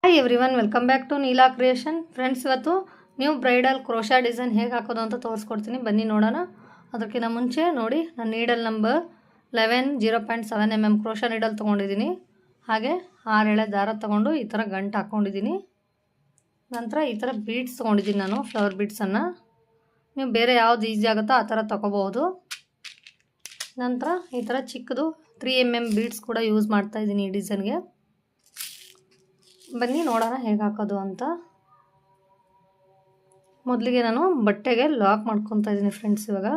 Hi everyone, welcome back to Neela creation. Friends, ಇವತ್ತು new bridal crochet design ಹೇಗೆ ಹಾಕೋದು ಅಂತ ತೋರಿಸ್ಕೊಡ್ತೀನಿ. ಬನ್ನಿ ನೋಡೋಣ. ಅದಕ್ಕಿಂತ ಮುಂಚೆ ನೋಡಿ, ನಾನು needle number 11 0.7 mm crochet needle ತೊಗೊಂಡಿದ್ದೀನಿ. ಹಾಗೆ 6 ಎಳೆ ದಾರ ತೊಗೊಂಡು ಈ ಥರ ಗಂಟು ಹಾಕ್ಕೊಂಡಿದ್ದೀನಿ. ನಂತರ ಈ ಥರ ಬೀಡ್ಸ್ ತೊಗೊಂಡಿದ್ದೀನಿ ನಾನು, ಫ್ಲವರ್ ಬೀಡ್ಸನ್ನು. ನೀವು ಬೇರೆ ಯಾವ್ದು ಈಸಿ ಆಗುತ್ತೋ ಆ ಥರ ತೊಗೋಬೋದು. ನಂತರ ಈ ಥರ ಚಿಕ್ಕದು 3 mm ಬೀಡ್ಸ್ ಕೂಡ ಯೂಸ್ ಮಾಡ್ತಾಯಿದ್ದೀನಿ ಈ ಡಿಸೈನ್ಗೆ. ಬನ್ನಿ ನೋಡೋಣ ಹೇಗೆ ಹಾಕೋದು ಅಂತ. ಮೊದಲಿಗೆ ನಾನು ಬಟ್ಟೆಗೆ ಲಾಕ್ ಮಾಡ್ಕೊತಾ ಇದ್ದೀನಿ ಫ್ರೆಂಡ್ಸ್. ಇವಾಗ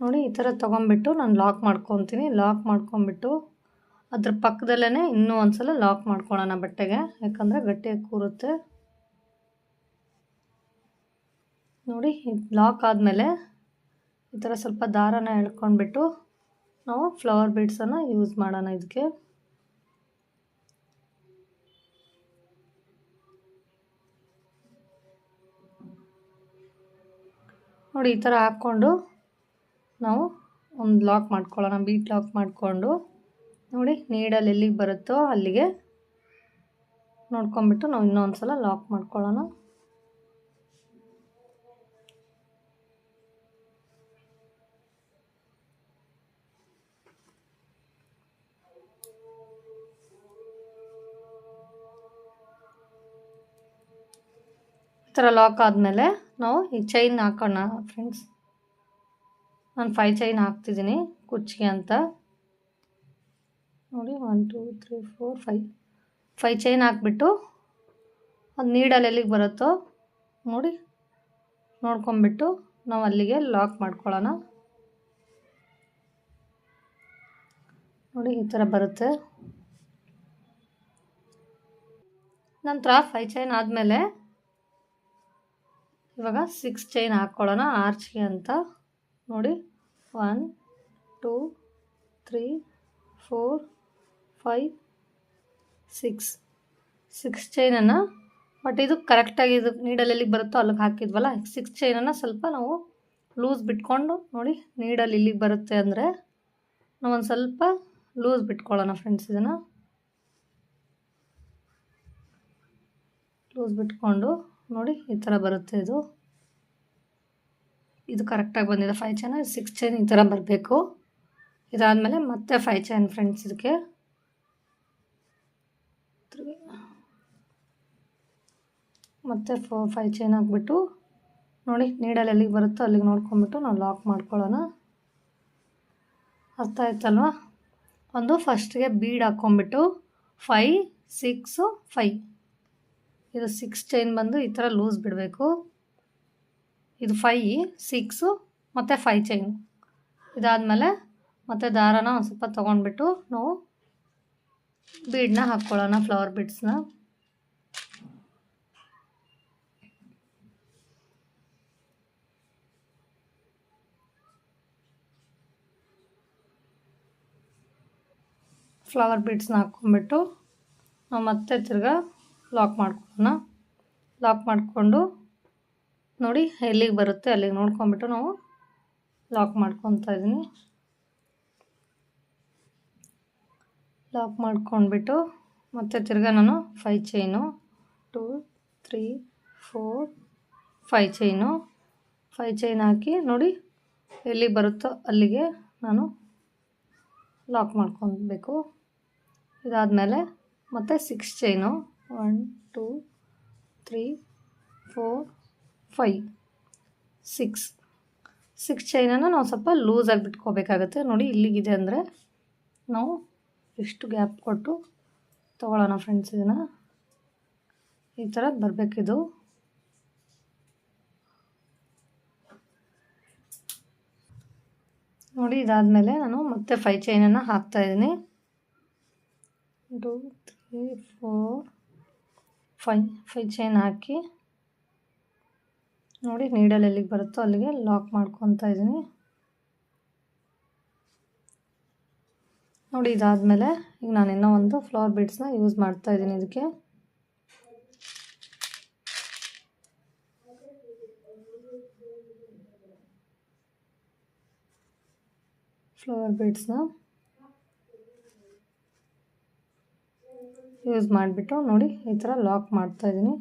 ನೋಡಿ, ಈ ಥರ ತೊಗೊಂಬಿಟ್ಟು ನಾನು ಲಾಕ್ ಮಾಡ್ಕೊತೀನಿ. ಲಾಕ್ ಮಾಡ್ಕೊಂಬಿಟ್ಟು ಅದ್ರ ಪಕ್ಕದಲ್ಲೇ ಇನ್ನೂ ಒಂದ್ಸಲ ಲಾಕ್ ಮಾಡ್ಕೊಳ್ಳೋಣ ಬಟ್ಟೆಗೆ, ಯಾಕಂದರೆ ಗಟ್ಟಿಯಾಗಿ ಕೂರುತ್ತೆ. ನೋಡಿ, ಲಾಕ್ ಆದಮೇಲೆ ಈ ಥರ ಸ್ವಲ್ಪ ದಾರನ ಎಳ್ಕೊಂಡ್ಬಿಟ್ಟು ನಾವು ಫ್ಲವರ್ ಬೀಡ್ಸನ್ನು ಯೂಸ್ ಮಾಡೋಣ ಇದಕ್ಕೆ. ನೋಡಿ, ಈ ಥರ ಹಾಕ್ಕೊಂಡು ನಾವು ಒಂದು ಲಾಕ್ ಮಾಡ್ಕೊಳ್ಳೋಣ, ಬೀಟ್ ಲಾಕ್ ಮಾಡಿಕೊಂಡು. ನೋಡಿ, ನೀಡಲ್ಲಿ ಎಲ್ಲಿಗೆ ಬರುತ್ತೋ ಅಲ್ಲಿಗೆ ನೋಡ್ಕೊಂಬಿಟ್ಟು ನಾವು ಇನ್ನೊಂದು ಸಲ ಲಾಕ್ ಮಾಡ್ಕೊಳ್ಳೋಣ. ಈ ಥರ ಲಾಕ್ ಆದಮೇಲೆ ನಾವು ಈ ಚೈನ್ ಹಾಕೋಣ ಫ್ರೆಂಡ್ಸ್. ನಾನು 5 ಚೈನ್ ಹಾಕ್ತಿದ್ದೀನಿ ಕುಚ್ಚಿಗೆ ಅಂತ. ನೋಡಿ, 1 2 3 4 5 ಚೈನ್ ಹಾಕ್ಬಿಟ್ಟು ಅದು ನೀಡಲ್ಲಿ ಎಲ್ಲಿಗೆ ಬರುತ್ತೋ ನೋಡಿ ನೋಡ್ಕೊಂಬಿಟ್ಟು ನಾವು ಅಲ್ಲಿಗೆ ಲಾಕ್ ಮಾಡ್ಕೊಳ್ಳೋಣ. ನೋಡಿ, ಈ ಥರ ಬರುತ್ತೆ. ನಂತರ 5 ಚೈನ್ ಆದಮೇಲೆ ಇವಾಗ 6 ಚೈನ್ ಹಾಕ್ಕೊಳ್ಳೋಣ ಆರ್ಚ್ಗೆ ಅಂತ. ನೋಡಿ, 1 2 3 4 5 6 ಚೈನನ್ನು, ಬಟ್ ಇದು ಕರೆಕ್ಟಾಗಿ ಇದು ನೀಡಲ್ ಎಲ್ಲಿಗೆ ಬರುತ್ತೋ ಅಲ್ಲಿಗೆ ಹಾಕಿದ್ವಲ್ಲ. 6 ಚೈನನ್ನು ಸ್ವಲ್ಪ ನಾವು ಲೂಸ್ ಬಿಟ್ಕೊಂಡು, ನೋಡಿ ನೀಡಲ್ ಇಲ್ಲಿಗೆ ಬರುತ್ತೆ ಅಂದರೆ ನಾವು ಒಂದು ಸ್ವಲ್ಪ ಲೂಸ್ ಬಿಟ್ಕೊಳ್ಳೋಣ ಫ್ರೆಂಡ್ಸ್. ಇದನ್ನು ಲೂಸ್ ಬಿಟ್ಕೊಂಡು ನೋಡಿ ಈ ಥರ ಬರುತ್ತೆ. ಇದು ಕರೆಕ್ಟಾಗಿ ಬಂದಿದೆ. 5 ಚೈನ್ 6 ಚೈನ್ ಈ ಥರ ಬರಬೇಕು. ಇದಾದಮೇಲೆ ಮತ್ತೆ 5 ಚೈನ್ ಫ್ರೆಂಡ್ಸ್. ಇದಕ್ಕೆ ಮತ್ತೆ 5 ಚೈನ್ ಹಾಕ್ಬಿಟ್ಟು ನೋಡಿ ನೀಡಲ್ ಎಲ್ಲಿಗೆ ಬರುತ್ತೋ ಅಲ್ಲಿಗೆ ನೋಡ್ಕೊಂಬಿಟ್ಟು ನಾವು ಲಾಕ್ ಮಾಡ್ಕೊಳ್ಳೋಣ. ಅರ್ಥ ಆಯ್ತಲ್ವ? ಒಂದು ಫಸ್ಟ್ಗೆ ಬೀಡ್ ಹಾಕ್ಕೊಂಬಿಟ್ಟು 5 6 5 ಇದು 6 ಚೈನ್ ಬಂದು ಈ ಥರ ಲೂಸ್ ಬಿಡಬೇಕು. ಇದು 5 6 ಮತ್ತು 5 ಚೈನ್. ಇದಾದಮೇಲೆ ಮತ್ತು ದಾರನ ಒಂದು ಸ್ವಲ್ಪ ತೊಗೊಂಡ್ಬಿಟ್ಟು ನಾವು ಬೀಡನ್ನ ಹಾಕ್ಕೊಳ್ಳೋಣ, ಫ್ಲವರ್ ಬೀಡ್ಸ್ನ. ಫ್ಲವರ್ ಬೀಡ್ಸ್ನ ಹಾಕ್ಕೊಂಬಿಟ್ಟು ನಾವು ಮತ್ತೆ ತಿರ್ಗಾ ಲಾಕ್ ಮಾಡ್ಕೊಳ್ಳೋಣ. ಲಾಕ್ ಮಾಡಿಕೊಂಡು ನೋಡಿ ಎಲ್ಲಿಗೆ ಬರುತ್ತೆ ಅಲ್ಲಿಗೆ ನೋಡ್ಕೊಂಬಿಟ್ಟು ನಾವು ಲಾಕ್ ಮಾಡ್ಕೊತಾ ಇದ್ದೀನಿ. ಲಾಕ್ ಮಾಡ್ಕೊಂಡ್ಬಿಟ್ಟು ಮತ್ತೆ ತಿರ್ಗಾ ನಾನು 5 ಚೈನು 2 3 4 5 ಚೈನು 5 ಚೈನ್ ಹಾಕಿ ನೋಡಿ ಎಲ್ಲಿಗೆ ಬರುತ್ತೋ ಅಲ್ಲಿಗೆ ನಾನು ಲಾಕ್ ಮಾಡ್ಕೊಬೇಕು. ಇದಾದಮೇಲೆ ಮತ್ತೆ 6 ಚೈನು 1 2 3 4 5 6 ಚೈನನ್ನು ನಾವು ಸ್ವಲ್ಪ ಲೂಸಾಗಿ ಬಿಟ್ಕೋಬೇಕಾಗತ್ತೆ. ನೋಡಿ ಇಲ್ಲಿಗಿದೆ ಅಂದರೆ ನಾವು ಎಷ್ಟು ಗ್ಯಾಪ್ ಕೊಟ್ಟು ತೊಗೊಳ್ಳೋಣ ಫ್ರೆಂಡ್ಸ್. ಇದನ್ನು ಈ ಥರ ಬರಬೇಕಿದು. ನೋಡಿ, ಇದಾದಮೇಲೆ ನಾನು ಮತ್ತೆ 5 ಚೈನನ್ನು ಹಾಕ್ತಾಯಿದ್ದೀನಿ. 2 3 4 5 ಚೈನ್ ಹಾಕಿ ನೋಡಿ ನೀಡಲ್ ಎಲ್ಲಿಗೆ ಬರುತ್ತೋ ಅಲ್ಲಿಗೆ ಲಾಕ್ ಮಾಡ್ಕೊತಾ ಇದ್ದೀನಿ. ನೋಡಿ, ಇದಾದಮೇಲೆ ಈಗ ನಾನು ಇನ್ನೂ ಒಂದು ಫ್ಲವರ್ ಬೀಡ್ಸ್ನ ಯೂಸ್ ಮಾಡ್ತಾಯಿದ್ದೀನಿ. ಇದಕ್ಕೆ ಫ್ಲವರ್ ಬೀಡ್ಸ್ನ ಯೂಸ್ ಮಾಡಿಬಿಟ್ಟು ನೋಡಿ ಈ ಥರ ಲಾಕ್ ಮಾಡ್ತಾಯಿದ್ದೀನಿ.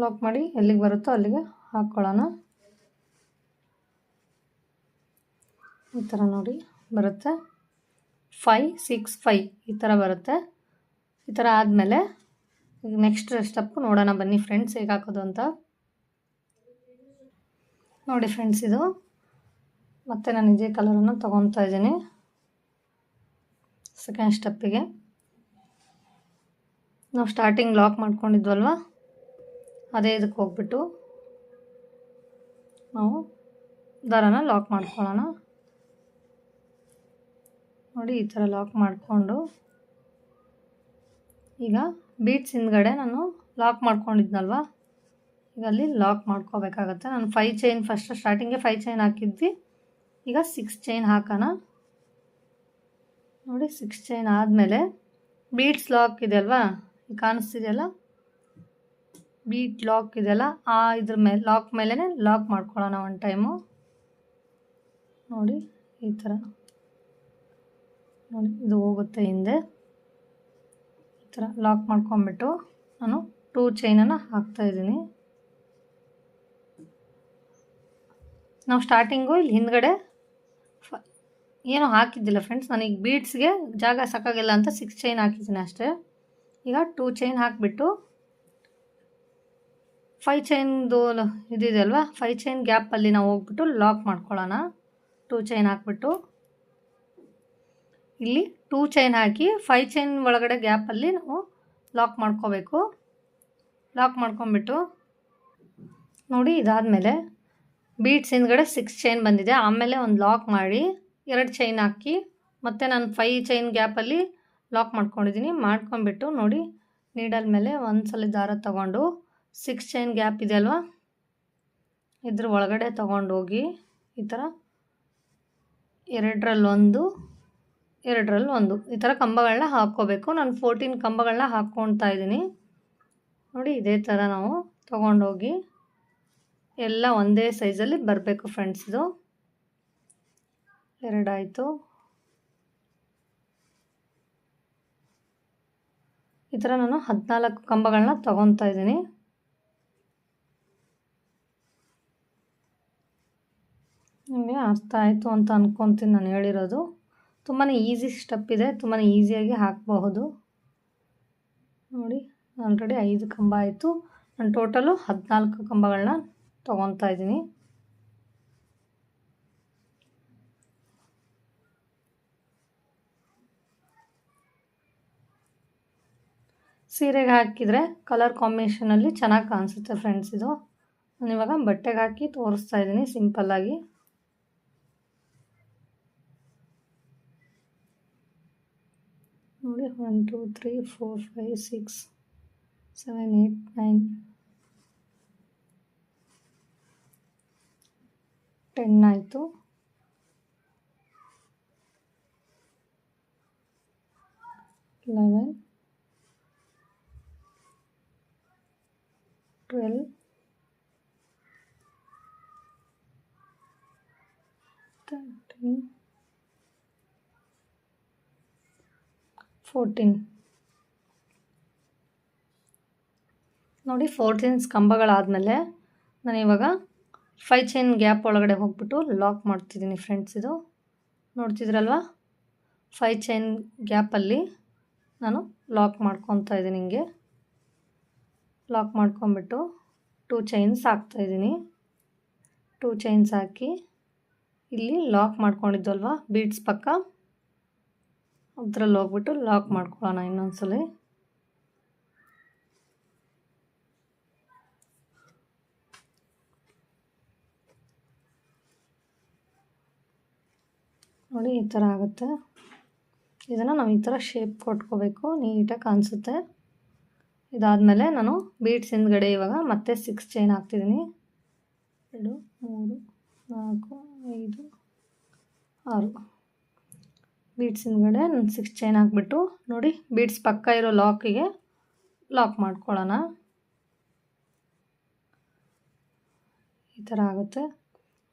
ಲಾಕ್ ಮಾಡಿ ಎಲ್ಲಿಗೆ ಬರುತ್ತೋ ಅಲ್ಲಿಗೆ ಹಾಕ್ಕೊಳ್ಳೋಣ. ಈ ಥರ ನೋಡಿ ಬರುತ್ತೆ. 5 6 5 ಈ ಥರ ಬರುತ್ತೆ. ಈ ಥರ ಆದಮೇಲೆ ಈಗ ನೆಕ್ಸ್ಟ್ ಸ್ಟೆಪ್ ನೋಡೋಣ ಬನ್ನಿ ಫ್ರೆಂಡ್ಸ್, ಹೇಗೆ ಹಾಕೋದು ಅಂತ. ನೋಡಿ ಫ್ರೆಂಡ್ಸ್, ಇದು ಮತ್ತೆ ನಾನು ಇದೇ ಕಲರನ್ನು ತೊಗೊತಾ ಇದ್ದೀನಿ ಸೆಕೆಂಡ್ ಸ್ಟೆಪ್ಪಿಗೆ. ನಾವು ಸ್ಟಾರ್ಟಿಂಗ್ ಲಾಕ್ ಮಾಡ್ಕೊಂಡಿದ್ವಲ್ವ, ಅದೇ ಇದಕ್ಕೆ ಹೋಗ್ಬಿಟ್ಟು ನಾವು ದಾರನ ಲಾಕ್ ಮಾಡ್ಕೊಳ್ಳೋಣ. ನೋಡಿ ಈ ಥರ ಲಾಕ್ ಮಾಡಿಕೊಂಡು ಈಗ ಬೀಡ್ಸ್ ಹಿಂದ್ಗಡೆ ನಾನು ಲಾಕ್ ಮಾಡ್ಕೊಂಡಿದ್ನಲ್ವ, ಈಗ ಅಲ್ಲಿ ಲಾಕ್ ಮಾಡ್ಕೋಬೇಕಾಗತ್ತೆ. ನಾನು 5 ಚೈನ್ ಫಸ್ಟ್ ಸ್ಟಾರ್ಟಿಂಗ್ಗೆ 5 ಚೈನ್ ಹಾಕಿದ್ವಿ. ಈಗ 6 ಚೈನ್ ಹಾಕೋಣ. ನೋಡಿ 6 ಚೈನ್ ಆದಮೇಲೆ ಬೀಡ್ಸ್ ಲಾಕ್ ಇದೆಯಲ್ವಾ, ಕಾಣಿಸ್ತಿದೆಯಲ್ಲ ಬೀಟ್ ಲಾಕ್ ಇದೆಯಲ್ಲ, ಇದ್ರ ಮೇಲೆ ಲಾಕ್ ಮೇಲೇ ಲಾಕ್ ಮಾಡ್ಕೊಳ್ಳೋಣ ಒಂದು ಟೈಮು. ನೋಡಿ ಈ ಥರ ನೋಡಿ ಇದು ಹೋಗುತ್ತೆ ಹಿಂದೆ. ಈ ಥರ ಲಾಕ್ ಮಾಡ್ಕೊಂಬಿಟ್ಟು ನಾನು 2 ಚೈನನ್ನು ಹಾಕ್ತಾಯಿದ್ದೀನಿ. ನಾವು ಸ್ಟಾರ್ಟಿಂಗು ಇಲ್ಲಿ ಹಿಂದ್ಗಡೆ ಏನೂ ಹಾಕಿದ್ದಿಲ್ಲ ಫ್ರೆಂಡ್ಸ್, ನನಗೆ ಬೀಡ್ಸ್ಗೆ ಜಾಗ ಸಾಕಾಗಿಲ್ಲ ಅಂತ 6 ಚೈನ್ ಹಾಕಿದ್ದೀನಿ ಅಷ್ಟೇ. ಈಗ 2 ಚೈನ್ ಹಾಕಿಬಿಟ್ಟು 5 ಚೈನ್ದು ಇದಿದೆ ಅಲ್ವಾ, 5 ಚೈನ್ ಗ್ಯಾಪಲ್ಲಿ ನಾವು ಹೋಗ್ಬಿಟ್ಟು ಲಾಕ್ ಮಾಡ್ಕೊಳ್ಳೋಣ. 2 ಚೈನ್ ಹಾಕ್ಬಿಟ್ಟು ಇಲ್ಲಿ 2 ಚೈನ್ ಹಾಕಿ 5 ಚೈನ್ ಒಳಗಡೆ ಗ್ಯಾಪಲ್ಲಿ ನಾವು ಲಾಕ್ ಮಾಡ್ಕೋಬೇಕು. ಲಾಕ್ ಮಾಡ್ಕೊಂಬಿಟ್ಟು ನೋಡಿ ಇದಾದಮೇಲೆ ಬೀಡ್ಸ್ ಹಿಂದ್ಗಡೆ 6 ಚೈನ್ ಬಂದಿದೆ. ಆಮೇಲೆ ಒಂದು ಲಾಕ್ ಮಾಡಿ 2 ಚೈನ್ ಹಾಕಿ ಮತ್ತು ನಾನು 5 ಚೈನ್ ಗ್ಯಾಪಲ್ಲಿ ಲಾಕ್ ಮಾಡ್ಕೊಂಡಿದ್ದೀನಿ. ಮಾಡ್ಕೊಂಬಿಟ್ಟು ನೋಡಿ ನೀಡಲ್ ಮೇಲೆ ಒಂದು ಸಲ ದಾರ ತಗೊಂಡು 6 ಚೈನ್ ಗ್ಯಾಪ್ ಇದೆ ಅಲ್ವಾ, ಇದ್ರ ಒಳಗಡೆ ತೊಗೊಂಡೋಗಿ ಈ ಥರ 2ರಲ್ಲಿ 1 ಈ ಥರ ಕಂಬಗಳನ್ನ ಹಾಕ್ಕೋಬೇಕು. ನಾನು 14 ಕಂಬಗಳನ್ನ ಹಾಕ್ಕೊಳ್ತಾ ಇದ್ದೀನಿ. ನೋಡಿ ಇದೇ ಥರ ನಾವು ತೊಗೊಂಡೋಗಿ ಎಲ್ಲ ಒಂದೇ ಸೈಜಲ್ಲಿ ಬರಬೇಕು ಫ್ರೆಂಡ್ಸ್. ಇದು 2 ಆಯಿತು. ಈ ಥರ ನಾನು 14 ಕಂಬಗಳನ್ನ ತೊಗೊತಾ ಇದ್ದೀನಿ. ನಿಮಗೆ ಅರ್ಥ ಆಯಿತು ಅಂತ ಅಂದ್ಕೊತೀನಿ ನಾನು ಹೇಳಿರೋದು. ತುಂಬಾ ಈಸಿ ಸ್ಟೆಪ್ ಇದೆ, ತುಂಬಾ ಈಸಿಯಾಗಿ ಹಾಕಬಹುದು. ನೋಡಿ ಆಲ್ರೆಡಿ 5 ಕಂಬ ಆಯಿತು. ನಾನು ಟೋಟಲು 14 ಕಂಬಗಳನ್ನ ತೊಗೊತಾ ಇದ್ದೀನಿ. ಸೀರೆಗೆ ಹಾಕಿದರೆ ಕಲರ್ ಕಾಂಬಿನೇಷನಲ್ಲಿ ಚೆನ್ನಾಗಿ ಕಾಣಿಸುತ್ತೆ ಫ್ರೆಂಡ್ಸ್. ಇದು ನಾನು ಇವಾಗ ಬಟ್ಟೆಗೆ ಹಾಕಿ ತೋರಿಸ್ತಾ ಇದ್ದೀನಿ ಸಿಂಪಲ್ಲಾಗಿ. ನೋಡಿ 1 2 3 4 5 6 7 8 9 10 ಆಯಿತು. 11 12 13 14 ನೋಡಿ 14 ಕಂಬಗಳಾದಮೇಲೆ ನಾನು ಇವಾಗ 5 ಚೈನ್ ಗ್ಯಾಪ್ ಒಳಗಡೆ ಹೋಗ್ಬಿಟ್ಟು ಲಾಕ್ ಮಾಡ್ತಿದ್ದೀನಿ ಫ್ರೆಂಡ್ಸ್. ಇದು ನೋಡ್ತಿದ್ರಲ್ವ, 5 ಚೈನ್ ಗ್ಯಾಪಲ್ಲಿ ನಾನು ಲಾಕ್ ಮಾಡ್ಕೊತಾ ಇದ್ದೀನಿ. ಹಿಂಗೆ ಲಾಕ್ ಮಾಡ್ಕೊಂಬಿಟ್ಟು 2 ಚೈನ್ಸ್ ಹಾಕ್ತಾಯಿದ್ದೀನಿ. 2 ಚೈನ್ಸ್ ಹಾಕಿ ಇಲ್ಲಿ ಲಾಕ್ ಮಾಡ್ಕೊಂಡಿದ್ವಲ್ವ ಬೀಡ್ಸ್ ಪಕ್ಕ, ಅದ್ರಲ್ಲಿ ಹೋಗ್ಬಿಟ್ಟು ಲಾಕ್ ಮಾಡ್ಕೊಳ್ಳೋಣ ಇನ್ನೊಂದ್ಸಲ. ನೋಡಿ ಈ ಥರ ಆಗುತ್ತೆ. ಇದನ್ನು ನಾವು ಈ ಥರ ಶೇಪ್ ಕೊಟ್ಕೋಬೇಕು, ನೀಟಾಗಿ ಕಾಣಿಸುತ್ತೆ. ಇದಾದಮೇಲೆ ನಾನು ಬೀಡ್ಸ್ ಹಿಂದ್ಗಡೆ ಇವಾಗ ಮತ್ತೆ 6 ಚೈನ್ ಹಾಕ್ತಿದ್ದೀನಿ. 2 3 4 5 6 ಬೀಡ್ಸ್ ಹಿಂದ್ಗಡೆ ನಾನು 6 ಚೈನ್ ಹಾಕ್ಬಿಟ್ಟು ನೋಡಿ ಬೀಡ್ಸ್ ಪಕ್ಕ ಇರೋ ಲಾಕಿಗೆ ಲಾಕ್ ಮಾಡ್ಕೊಳ್ಳೋಣ. ಈ ಥರ ಆಗುತ್ತೆ.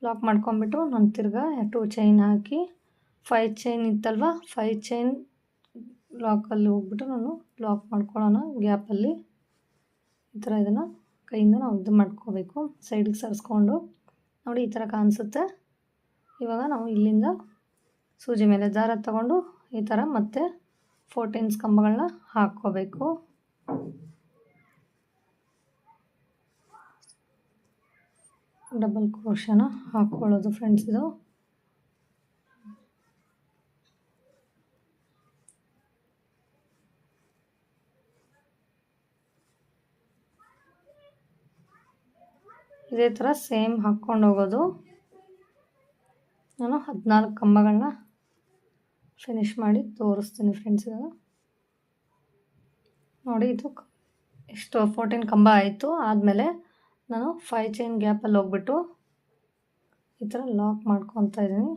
ಲಾಕ್ ಮಾಡ್ಕೊಂಬಿಟ್ಟು ನಾನು ತಿರ್ಗಾ 2 ಚೈನ್ ಹಾಕಿ 5 ಚೈನ್ ಇತ್ತಲ್ವ, 5 ಚೈನ್ ಲಾಕಲ್ಲಿ ಹೋಗ್ಬಿಟ್ಟು ನಾನು ಲಾಕ್ ಮಾಡ್ಕೊಳ್ಳೋಣ ಗ್ಯಾಪಲ್ಲಿ. ಈ ಥರ ಇದನ್ನು ಕೈಯಿಂದ ನಾವು ಇದು ಮಾಡ್ಕೋಬೇಕು, ಸೈಡಿಗೆ ಸರಿಸ್ಕೊಂಡು. ನೋಡಿ ಈ ಥರ ಕಾಣಿಸುತ್ತೆ. ಇವಾಗ ನಾವು ಇಲ್ಲಿಂದ ಸೂಜಿ ಮೇಲೆ ದಾರ ತಗೊಂಡು ಈ ಥರ ಮತ್ತೆ 14 ಕಂಬಗಳನ್ನ ಹಾಕ್ಕೋಬೇಕು. ಡಬಲ್ ಕ್ರೋಶನ ಹಾಕ್ಕೊಳ್ಳೋದು ಫ್ರೆಂಡ್ಸ್ ಇದು. ಇದೇ ಥರ ಸೇಮ್ ಹಾಕ್ಕೊಂಡು ಹೋಗೋದು. ನಾನು 14 ಕಂಬಗಳನ್ನ ಫಿನಿಶ್ ಮಾಡಿ ತೋರಿಸ್ತೀನಿ ಫ್ರೆಂಡ್ಸ್. ಇವಾಗ ನೋಡಿ ಇದು ಎಷ್ಟು 14 ಕಂಬ ಆಯಿತು. ಆದಮೇಲೆ ನಾನು 5 ಚೈನ್ ಗ್ಯಾಪಲ್ಲಿ ಹೋಗ್ಬಿಟ್ಟು ಈ ಥರ ಲಾಕ್ ಮಾಡ್ಕೊತಾ ಇದ್ದೀನಿ.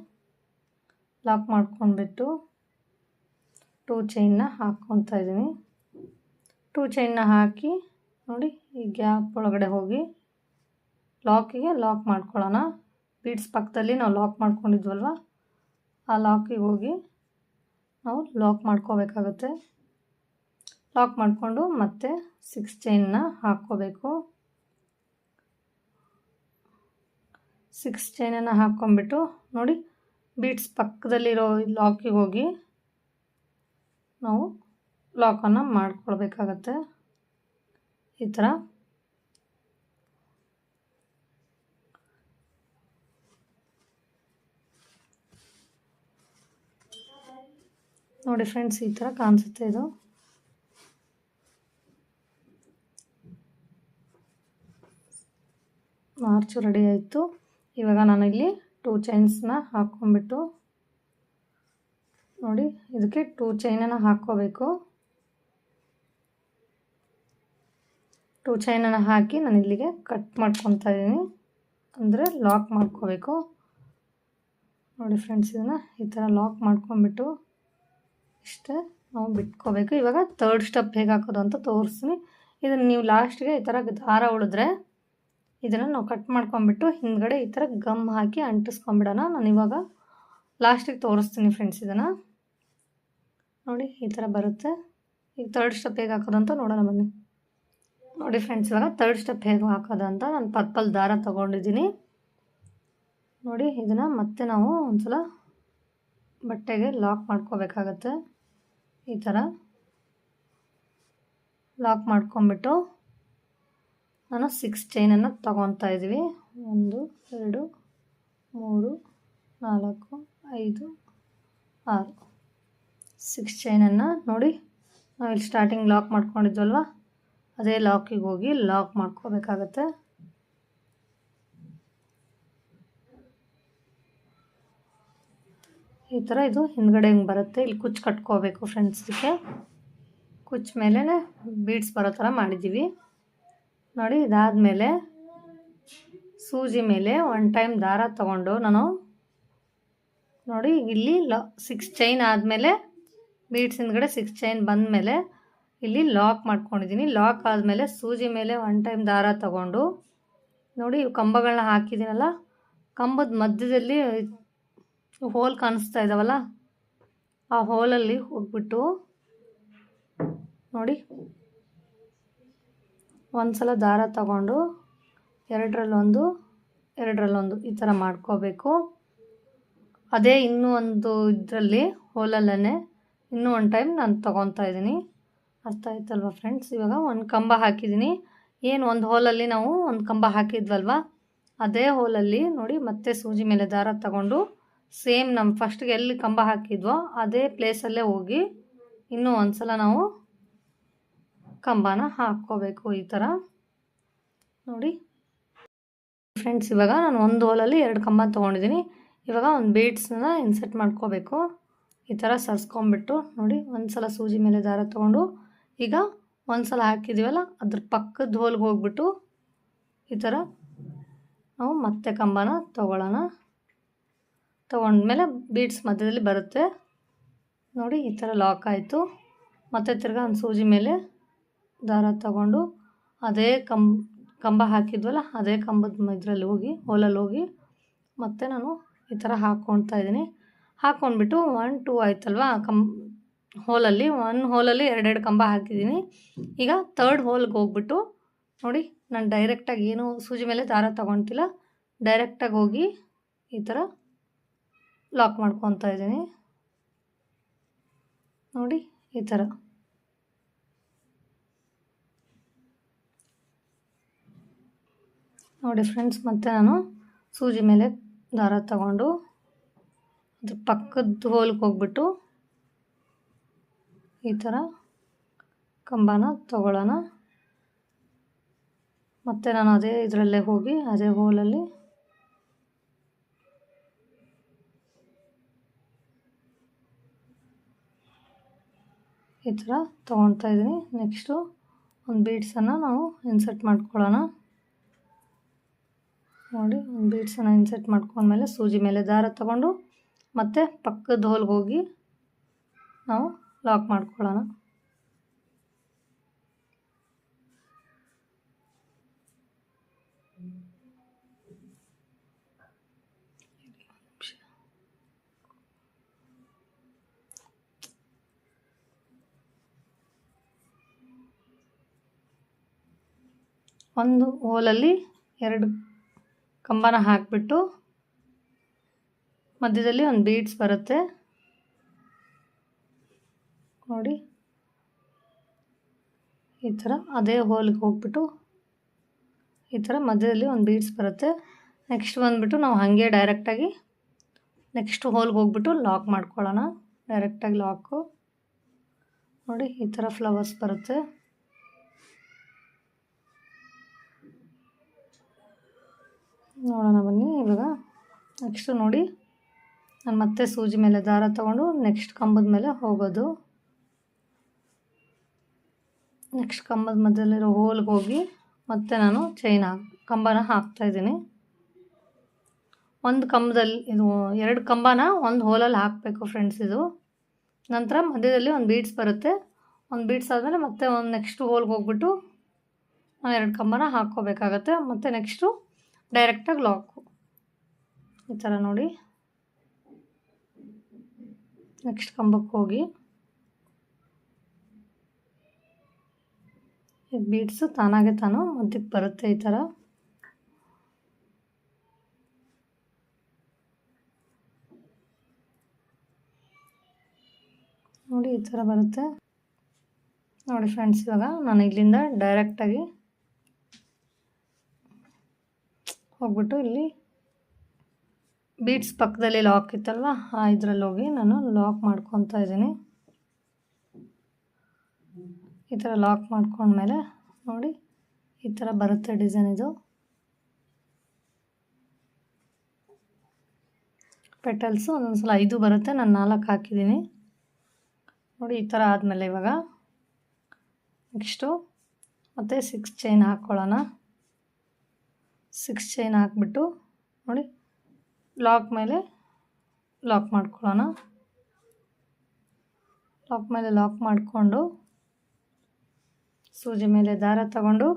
ಲಾಕ್ ಮಾಡ್ಕೊಂಡ್ಬಿಟ್ಟು 2 ಚೈನ್ನ ಹಾಕ್ಕೊತಾ ಇದ್ದೀನಿ. 2 ಚೈನ್ನ ಹಾಕಿ ನೋಡಿ ಈ ಗ್ಯಾಪ್ ಒಳಗಡೆ ಹೋಗಿ ಲಾಕಿಗೆ ಲಾಕ್ ಮಾಡ್ಕೊಳ್ಳೋಣ. ಬೀಡ್ಸ್ ಪಕ್ಕದಲ್ಲಿ ನಾವು ಲಾಕ್ ಮಾಡ್ಕೊಂಡಿದ್ವಲ್ವ, ಆ ಲಾಕಿಗೆ ಹೋಗಿ ನಾವು ಲಾಕ್ ಮಾಡ್ಕೋಬೇಕಾಗುತ್ತೆ. ಲಾಕ್ ಮಾಡಿಕೊಂಡು ಮತ್ತೆ 6 ಚೈನ್ನ ಹಾಕ್ಕೋಬೇಕು. 6 ಚೈನನ್ನು ಹಾಕ್ಕೊಂಬಿಟ್ಟು ನೋಡಿ ಬೀಡ್ಸ್ ಪಕ್ಕದಲ್ಲಿರೋ ಲಾಕಿಗೆ ಹೋಗಿ ನಾವು ಲಾಕನ್ನು ಮಾಡ್ಕೊಳ್ಬೇಕಾಗತ್ತೆ. ಈ ಥರ ನೋಡಿ ಫ್ರೆಂಡ್ಸ್, ಈ ಥರ ಕಾಣಿಸುತ್ತೆ ಇದು. ಮಾರ್ಚು ರೆಡಿ ಆಯಿತು. ಇವಾಗ ನಾನು ಇಲ್ಲಿ 2 ಚೈನ್ಸ್ನ ಹಾಕ್ಕೊಂಬಿಟ್ಟು ನೋಡಿ ಇದಕ್ಕೆ 2 ಚೈನನ್ನು ಹಾಕ್ಕೋಬೇಕು. 2 ಚೈನನ್ನು ಹಾಕಿ ನಾನು ಇಲ್ಲಿಗೆ ಕಟ್ ಮಾಡ್ಕೊತಾ ಇದ್ದೀನಿ, ಅಂದರೆ ಲಾಕ್ ಮಾಡ್ಕೋಬೇಕು. ನೋಡಿ ಫ್ರೆಂಡ್ಸ್, ಇದನ್ನು ಈ ಥರ ಲಾಕ್ ಮಾಡ್ಕೊಂಬಿಟ್ಟು ಇಷ್ಟೇ ನಾವು ಬಿಟ್ಕೋಬೇಕು. ಇವಾಗ 3rd ಸ್ಟೆಪ್ ಹೇಗೆ ಹಾಕೋದು ಅಂತ ತೋರಿಸ್ತೀನಿ. ಇದನ್ನು ನೀವು ಲಾಸ್ಟ್ಗೆ ಈ ಥರ ದಾರ ಉಳಿದ್ರೆ ಇದನ್ನು ನಾವು ಕಟ್ ಮಾಡ್ಕೊಂಬಿಟ್ಟು ಹಿಂದ್ಗಡೆ ಈ ಥರ ಗಮ್ ಹಾಕಿ ಅಂಟಿಸ್ಕೊಂಬಿಡೋಣ. ನಾನು ಇವಾಗ ಲಾಸ್ಟಿಗೆ ತೋರಿಸ್ತೀನಿ ಫ್ರೆಂಡ್ಸ್. ಇದನ್ನು ನೋಡಿ ಈ ಥರ ಬರುತ್ತೆ. ಈಗ 3rd ಸ್ಟೆಪ್ ಹೇಗೆ ಹಾಕೋದು ಅಂತ ನೋಡೋಣ ಬನ್ನಿ. ನೋಡಿ ಫ್ರೆಂಡ್ಸ್, ಇವಾಗ 3rd ಸ್ಟೆಪ್ ಹೇಗೆ ಹಾಕೋದು ಅಂತ ನಾನು ಪರ್ಪಲ್ ದಾರ ತೊಗೊಂಡಿದ್ದೀನಿ. ನೋಡಿ ಇದನ್ನು ಮತ್ತೆ ನಾವು ಒಂದ್ಸಲ ಬಟ್ಟೆಗೆ ಲಾಕ್ ಮಾಡ್ಕೋಬೇಕಾಗತ್ತೆ. ಈ ಥರ ಲಾಕ್ ಮಾಡ್ಕೊಂಬಿಟ್ಟು ನಾನು 6 ಚೈನನ್ನು ತೊಗೊತಾ ಇದ್ದೀವಿ. 1 2 3 4 5 6 6 ಚೈನನ್ನು ನೋಡಿ ನಾವು ಇಲ್ಲಿ ಸ್ಟಾರ್ಟಿಂಗ್ ಲಾಕ್ ಮಾಡ್ಕೊಂಡಿದ್ವಲ್ವ, ಅದೇ ಲಾಕಿಗೆ ಹೋಗಿ ಲಾಕ್ ಮಾಡ್ಕೋಬೇಕಾಗತ್ತೆ. ಈ ಥರ ಇದು ಹಿಂದ್ಗಡೆ ಹಿಂಗೆ ಬರುತ್ತೆ. ಇಲ್ಲಿ ಕುಚ್ಚು ಕಟ್ಕೋಬೇಕು ಫ್ರೆಂಡ್ಸ್. ಇದಕ್ಕೆ ಕುಚ್ಚು ಮೇಲೆ ಬೀಡ್ಸ್ ಬರೋ ಥರ ಮಾಡಿದ್ದೀವಿ ನೋಡಿ. ಇದಾದಮೇಲೆ ಸೂಜಿ ಮೇಲೆ 1 ಟೈಮ್ ದಾರ ತಗೊಂಡು ನಾನು ನೋಡಿ ಇಲ್ಲಿ 6 ಚೈನ್ ಆದಮೇಲೆ ಬೀಡ್ಸ್ ಹಿಂದ್ಗಡೆ 6 ಚೈನ್ ಬಂದಮೇಲೆ ಇಲ್ಲಿ ಲಾಕ್ ಮಾಡ್ಕೊಂಡಿದ್ದೀನಿ. ಲಾಕ್ ಆದಮೇಲೆ ಸೂಜಿ ಮೇಲೆ 1 ಟೈಮ್ ದಾರ ತಗೊಂಡು ನೋಡಿ ಇವು ಕಂಬಗಳನ್ನ ಹಾಕಿದ್ದೀನಲ್ಲ, ಕಂಬದ ಮಧ್ಯದಲ್ಲಿ ಹೋಲ್ ಕಾಣಿಸ್ತಾ ಇದ್ದಾವಲ್ಲ, ಆ ಹೋಲಲ್ಲಿ ಹೋಗ್ಬಿಟ್ಟು ನೋಡಿ ಒಂದು ಸಲ ದಾರ ತಗೊಂಡು 2ರಲ್ಲಿ 2ರಲ್ಲಿ ಈ ಥರ ಮಾಡ್ಕೋಬೇಕು. ಅದೇ ಇನ್ನೂ ಒಂದು ಇದರಲ್ಲಿ ಹೋಲಲ್ಲೇ ಇನ್ನೂ 1 ಟೈಮ್ ನಾನು ತೊಗೊತಾ ಇದ್ದೀನಿ. ಅರ್ಥ ಆಯ್ತಲ್ವ ಫ್ರೆಂಡ್ಸ್? ಇವಾಗ 1 ಕಂಬ ಹಾಕಿದ್ದೀನಿ. ಏನು ಒಂದು ಹೋಲಲ್ಲಿ ನಾವು 1 ಕಂಬ ಹಾಕಿದ್ವಲ್ವ, ಅದೇ ಹೋಲಲ್ಲಿ ನೋಡಿ ಮತ್ತೆ ಸೂಜಿ ಮೇಲೆ ದಾರ ತಗೊಂಡು ಸೇಮ್ ನಮ್ಮ ಫಸ್ಟ್ಗೆ ಎಲ್ಲಿ ಕಂಬ ಹಾಕಿದ್ವೋ ಅದೇ ಪ್ಲೇಸಲ್ಲೇ ಹೋಗಿ ಇನ್ನೂ ಒಂದು ಸಲ ನಾವು ಕಂಬನ ಹಾಕ್ಕೋಬೇಕು. ಈ ಥರ ನೋಡಿ ಫ್ರೆಂಡ್ಸ್, ಇವಾಗ ನಾನು ಒಂದು ಹೋಲಲ್ಲಿ 2 ಕಂಬ ತೊಗೊಂಡಿದ್ದೀನಿ. ಇವಾಗ ಒಂದು ಬೀಡ್ಸನ್ನ ಇನ್ಸರ್ಟ್ ಮಾಡ್ಕೋಬೇಕು. ಈ ಥರ ಸರ್ಸ್ಕೊಂಬಿಟ್ಟು ನೋಡಿ ಒಂದು ಸಲ ಸೂಜಿ ಮೇಲೆ ದಾರ ತೊಗೊಂಡು ಈಗ ಒಂದು ಸಲ ಹಾಕಿದ್ದೀವಲ್ಲ ಅದ್ರ ಪಕ್ಕದ ಹೋಲ್ಗೆ ಹೋಗ್ಬಿಟ್ಟು ಈ ಥರ ನಾವು ಮತ್ತೆ ಕಂಬನ ತೊಗೊಳ್ಳೋಣ. ತೊಗೊಂಡ್ಮೇಲೆ ಬೀಡ್ಸ್ ಮಧ್ಯದಲ್ಲಿ ಬರುತ್ತೆ ನೋಡಿ. ಈ ಥರ ಲಾಕ್ ಆಯಿತು. ಮತ್ತು ತಿರ್ಗಾ ಒಂದು ಸೂಜಿ ಮೇಲೆ ದಾರ ತಗೊಂಡು ಅದೇ ಕಂಬ ಹಾಕಿದ್ವಲ್ಲ ಅದೇ ಕಂಬದ ಇದರಲ್ಲಿ ಹೋಗಿ ಹೋಲಲ್ಲಿ ಹೋಗಿ ಮತ್ತೆ ನಾನು ಈ ಥರ ಹಾಕ್ಕೊಳ್ತಾ ಇದ್ದೀನಿ. ಹಾಕ್ಕೊಂಡ್ಬಿಟ್ಟು 1 2 ಆಯ್ತಲ್ವ ಹೋಲಲ್ಲಿ ಒಂದು ಹೋಲಲ್ಲಿ ಎರಡೆರಡು ಕಂಬ ಹಾಕಿದ್ದೀನಿ. ಈಗ ಥರ್ಡ್ ಹೋಲ್ಗೆ ಹೋಗ್ಬಿಟ್ಟು ನೋಡಿ, ನಾನು ಡೈರೆಕ್ಟಾಗಿ ಏನು ಸೂಜಿ ಮೇಲೆ ದಾರ ತಗೊತಿಲ್ಲ, ಡೈರೆಕ್ಟಾಗಿ ಹೋಗಿ ಈ ಥರ ಲಾಕ್ ಮಾಡ್ಕೊತಾ ಇದ್ದೀನಿ. ನೋಡಿ ಈ ಥರ. ನೋಡಿ ಫ್ರೆಂಡ್ಸ್, ಮತ್ತೆ ನಾನು ಸೂಜಿ ಮೇಲೆ ದಾರ ತಗೊಂಡು ಅದ್ರ ಪಕ್ಕದ ಹೋಲ್ಗೆ ಹೋಗ್ಬಿಟ್ಟು ಈ ಥರ ಕಂಬನ ತಗೊಳ್ಳೋಣ. ಮತ್ತು ನಾನು ಅದೇ ಇದರಲ್ಲೇ ಹೋಗಿ ಅದೇ ಹೋಲಲ್ಲಿ ಈ ಥರ ತೊಗೊಳ್ತಾ ಇದ್ದೀನಿ. ನೆಕ್ಸ್ಟು ಒಂದು ಬೀಡ್ಸನ್ನು ನಾವು ಇನ್ಸರ್ಟ್ ಮಾಡ್ಕೊಳ್ಳೋಣ. ನೋಡಿ, ಒಂದು ಬೀಡ್ಸನ್ನು ಇನ್ಸರ್ಟ್ ಮಾಡ್ಕೊಂಡ್ಮೇಲೆ ಸೂಜಿ ಮೇಲೆ ದಾರ ತಗೊಂಡು ಮತ್ತು ಪಕ್ಕದ ಹೋಲ್ಗೆ ಹೋಗಿ ನಾವು ಲಾಕ್ ಮಾಡ್ಕೊಳ್ಳೋಣ. ಒಂದು ಹೋಲಲ್ಲಿ 2 ಕಂಬನ ಹಾಕಿಬಿಟ್ಟು ಮಧ್ಯದಲ್ಲಿ ಒಂದು ಬೀಡ್ಸ್ ಬರುತ್ತೆ ನೋಡಿ. ಈ ಥರ ಅದೇ ಹೋಲ್ಗೆ ಹೋಗ್ಬಿಟ್ಟು ಈ ಥರ ಮಧ್ಯದಲ್ಲಿ ಒಂದು ಬೀಡ್ಸ್ ಬರುತ್ತೆ. ನೆಕ್ಸ್ಟ್ ಬಂದುಬಿಟ್ಟು ನಾವು ಹಾಗೆ ಡೈರೆಕ್ಟಾಗಿ ನೆಕ್ಸ್ಟ್ ಹೋಲ್ಗೆ ಹೋಗ್ಬಿಟ್ಟು ಲಾಕ್ ಮಾಡ್ಕೊಳ್ಳೋಣ. ಡೈರೆಕ್ಟಾಗಿ ಲಾಕು ನೋಡಿ, ಈ ಥರ ಫ್ಲವರ್ಸ್ ಬರುತ್ತೆ. ನೋಡೋಣ ಬನ್ನಿ. ಇವಾಗ ನೆಕ್ಸ್ಟು ನೋಡಿ, ನಾನು ಮತ್ತೆ ಸೂಜಿ ಮೇಲೆ ದಾರ ತಗೊಂಡು ನೆಕ್ಸ್ಟ್ ಕಂಬದ ಮೇಲೆ ಹೋಗೋದು. ನೆಕ್ಸ್ಟ್ ಕಂಬದ ಮಧ್ಯದಲ್ಲಿರೋ ಹೋಲ್ಗೆ ಹೋಗಿ ಮತ್ತೆ ನಾನು ಕಂಬನ ಹಾಕ್ತಾಯಿದ್ದೀನಿ. ಒಂದು ಕಂಬದಲ್ಲಿ ಇದು 2 ಕಂಬನ ಒಂದು ಹೋಲಲ್ಲಿ ಹಾಕಬೇಕು ಫ್ರೆಂಡ್ಸ್. ಇದು ನಂತರ ಮಧ್ಯದಲ್ಲಿ ಒಂದು ಬೀಡ್ಸ್ ಬರುತ್ತೆ. ಒಂದು ಬೀಡ್ಸ್ ಆದಮೇಲೆ ಮತ್ತೆ ಒಂದು ನೆಕ್ಸ್ಟ್ ಹೋಲ್ಗೆ ಹೋಗ್ಬಿಟ್ಟು ನಾವು 2 ಕಂಬನ ಹಾಕ್ಕೋಬೇಕಾಗತ್ತೆ. ಮತ್ತು ನೆಕ್ಸ್ಟು ಡೈರೆಕ್ಟಾಗಿ ಲಾಕು ಈ ಥರ ನೋಡಿ. ನೆಕ್ಸ್ಟ್ ಕಂಬಕ್ಕೆ ಹೋಗಿ ಇದು ಬೀಡ್ಸು ತಾನಾಗೆ ಮಧ್ಯಕ್ಕೆ ಬರುತ್ತೆ ಈ ಥರ. ನೋಡಿ ಈ ಥರ ಬರುತ್ತೆ ನೋಡಿ ಫ್ರೆಂಡ್ಸ್. ಇವಾಗ ನಾನು ಇಲ್ಲಿಂದ ಡೈರೆಕ್ಟಾಗಿ ಹೋಗ್ಬಿಟ್ಟು ಇಲ್ಲಿ ಬೀಡ್ಸ್ ಪಕ್ಕದಲ್ಲಿ ಲಾಕ್ ಇತ್ತಲ್ವ, ಇದರಲ್ಲಿ ಹೋಗಿ ನಾನು ಲಾಕ್ ಮಾಡ್ಕೊತಾ ಇದ್ದೀನಿ. ಈ ಥರ ಲಾಕ್ ಮಾಡ್ಕೊಂಡ್ಮೇಲೆ ನೋಡಿ ಈ ಥರ ಬರುತ್ತೆ ಡಿಸೈನ್. ಇದು ಪೆಟಲ್ಸು ಒಂದೊಂದು ಸಲ 5 ಬರುತ್ತೆ, ನಾನು 4 ಹಾಕಿದ್ದೀನಿ ನೋಡಿ. ಈ ಥರ ಆದಮೇಲೆ ಇವಾಗ ನೆಕ್ಸ್ಟು ಮತ್ತು 6 ಚೈನ್ ಹಾಕ್ಕೊಳ್ಳೋಣ. 6 ಚೈನ್ ಹಾಕ್ಬಿಟ್ಟು ನೋಡಿ ಲಾಕ್ ಮೇಲೆ ಲಾಕ್ ಮಾಡ್ಕೊಳ್ಳೋಣ. ಲಾಕ್ ಮೇಲೆ ಲಾಕ್ ಮಾಡಿಕೊಂಡು ಸೂಜಿ ಮೇಲೆ ದಾರ ತಗೊಂಡು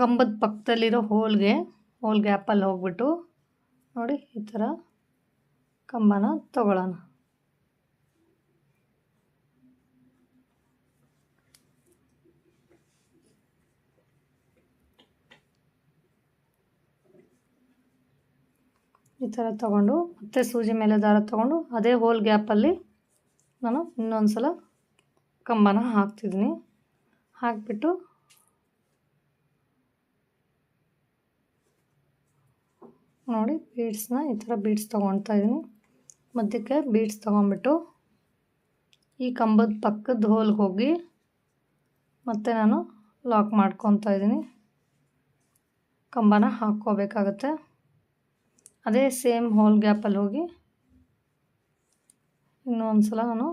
ಕಂಬದ ಪಕ್ಕದಲ್ಲಿರೋ ಹೋಲ್ ಗ್ಯಾಪಲ್ಲಿ ಹೋಗ್ಬಿಟ್ಟು ನೋಡಿ ಈ ಥರ ಕಂಬನ ತಗೊಳ್ಳೋಣ. ಈ ಥರ ತಗೊಂಡು ಮತ್ತೆ ಸೂಜಿ ಮೇಲೆ ದಾರ ತಗೊಂಡು ಅದೇ ಹೋಲ್ ಗ್ಯಾಪಲ್ಲಿ ನಾನು ಇನ್ನೊಂದು ಸಲ ಕಂಬನ ಹಾಕ್ತಿದ್ದೀನಿ. ಹಾಕಿಬಿಟ್ಟು ನೋಡಿ ಬೀಡ್ಸ್ನ ಈ ಥರ ಬೀಡ್ಸ್ ತೊಗೊಳ್ತಾ ಇದ್ದೀನಿ. ಮಧ್ಯಕ್ಕೆ ಬೀಡ್ಸ್ ತೊಗೊಂಬಿಟ್ಟು ಈ ಕಂಬದ ಪಕ್ಕದ ಹೋಲ್ಗೆ ಹೋಗಿ ಮತ್ತೆ ನಾನು ಲಾಕ್ ಮಾಡ್ಕೊತಾ ಇದ್ದೀನಿ. ಕಂಬನ ಹಾಕ್ಕೋಬೇಕಾಗತ್ತೆ. ಅದೇ ಸೇಮ್ ಹೋಲ್ ಗ್ಯಾಪಲ್ಲಿ ಹೋಗಿ ಇನ್ನೊಂದು ಸಲ ನಾನು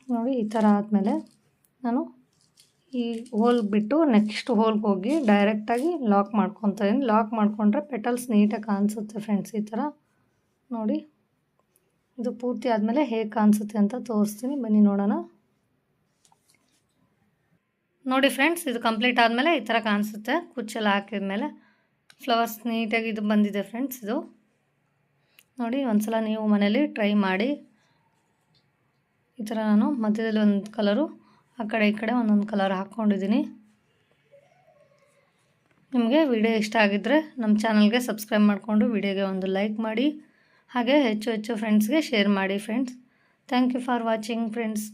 ನೋಡಿ ಈ ಥರ ಆದಮೇಲೆ ನಾನು ಈ ಹೋಲ್ ಬಿಟ್ಟು ನೆಕ್ಸ್ಟ್ ಹೋಲ್ಗೆ ಹೋಗಿ ಡೈರೆಕ್ಟಾಗಿ ಲಾಕ್ ಮಾಡ್ಕೊತಾ ಇದ್ದೀನಿ. ಲಾಕ್ ಮಾಡಿಕೊಂಡ್ರೆ ಪೆಟಲ್ಸ್ ನೀಟಾಗಿ ಕಾಣಿಸುತ್ತೆ ಫ್ರೆಂಡ್ಸ್. ಈ ಥರ ನೋಡಿ. ಇದು ಪೂರ್ತಿ ಆದಮೇಲೆ ಹೇಗೆ ಕಾಣಿಸುತ್ತೆ ಅಂತ ತೋರಿಸ್ತೀನಿ, ಬನ್ನಿ ನೋಡೋಣ. ನೋಡಿ ಫ್ರೆಂಡ್ಸ್, ಇದು ಕಂಪ್ಲೀಟ್ ಆದಮೇಲೆ ಈ ಥರ ಕಾಣಿಸುತ್ತೆ. ಕುಚ್ಚೆಲ್ಲ ಹಾಕಿದ ಮೇಲೆ ಫ್ಲವರ್ಸ್ ನೀಟಾಗಿ ಇದು ಬಂದಿದೆ ಫ್ರೆಂಡ್ಸ್. ಇದು ನೋಡಿ, ಒಂದು ಸಲ ನೀವು ಮನೇಲಿ ಟ್ರೈ ಮಾಡಿ. ಈ ಥರ ನಾನು ಮಧ್ಯದಲ್ಲಿ ಒಂದು ಕಲರು, ಆ ಕಡೆ ಈ ಕಡೆ ಒಂದೊಂದು ಕಲರ್ ಹಾಕ್ಕೊಂಡಿದ್ದೀನಿ. ನಿಮಗೆ ವಿಡಿಯೋ ಇಷ್ಟ ಆಗಿದ್ದರೆ ನಮ್ಮ ಚಾನಲ್ಗೆ ಸಬ್ಸ್ಕ್ರೈಬ್ ಮಾಡಿಕೊಂಡು ವಿಡಿಯೋಗೆ ಒಂದು ಲೈಕ್ ಮಾಡಿ. ಹಾಗೆ ಹೆಚ್ಚು ಫ್ರೆಂಡ್ಸ್ಗೆ ಶೇರ್ ಮಾಡಿ friends. Thank you for watching friends.